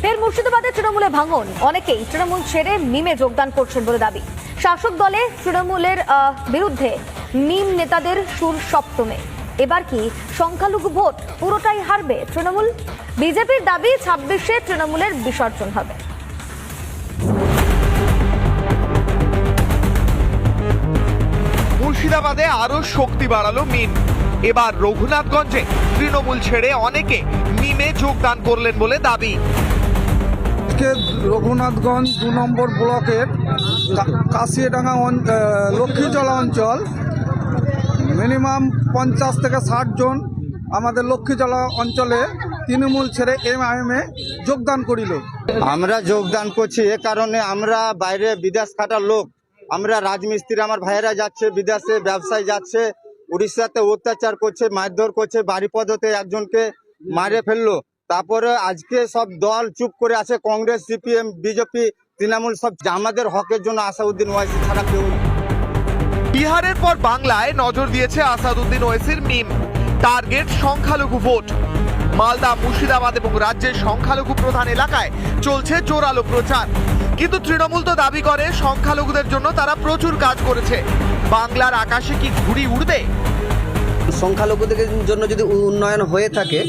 ফের মুর্শিদাবাদে তৃণমূলে ভাঙন, অনেকেই তৃণমূল ছেড়ে মিমে যোগদান করছেন বলে দাবি। শাসক দলে তৃণমূলের বিরুদ্ধে মিম নেতাদের সুর সপ্তমে। এবার কি সংখ্যালঘু ভোট পুরোটাই হারবে তৃণমূল? বিজেপির দাবি 26-এ তৃণমূলের বিসর্জন হবে। মুর্শিদাবাদে আরো শক্তি বাড়ালো মিম। এবার রঘুনাথগঞ্জে তৃণমূল ছেড়ে অনেকে মিমে যোগদান করলেন বলে দাবি। রঘুনাথগঞ্জ 2 নম্বর ব্লকের কাশিয়াডাঙ্গা লক্ষ্মীজলা অঞ্চল মিনিমাম 50 থেকে 60 জন আমাদের লক্ষ্মীজলা অঞ্চলে তৃণমূল ছেড়ে এমআইএমে যোগদান করিল। আমরা যোগদান করছি এ কারণে, আমরা বাইরে বিদেশ খাটার লোক, আমরা রাজমিস্ত্রি, আমার ভাইয়েরা যাচ্ছে বিদেশে ব্যবসায় যাচ্ছে, উড়িষ্যাতে অত্যাচার করছে, মারধর করছে, বাড়ি পদ্ধতি একজনকে মারে ফেললো। তারপরে আজকে সব দল চুপ করে আছে, কংগ্রেস, সিপিএম, বিজেপি, তৃণমূল সব আমাদের হকের জন্য আসাদুদ্দিন ওয়াইসি ছাড়া কেউ। বিহারের পর বাংলায় নজর দিয়েছে আসাদুদ্দিন ওয়াইসির মিম। টার্গেট সংখ্যালঘু ভোট। মালদা, মুর্শিদাবাদ এবং রাজ্যের সংখ্যালঘু প্রধান এলাকায় চলছে জোরালো প্রচার। কিন্তু তৃণমূল তো দাবি করে সংখ্যালঘুদের জন্য তারা প্রচুর কাজ করেছে। বাংলার আকাশে কি ঘুড়ি উড়বে? সংখ্যালঘুদের জন্য যদি উন্নয়ন হয়ে থাকে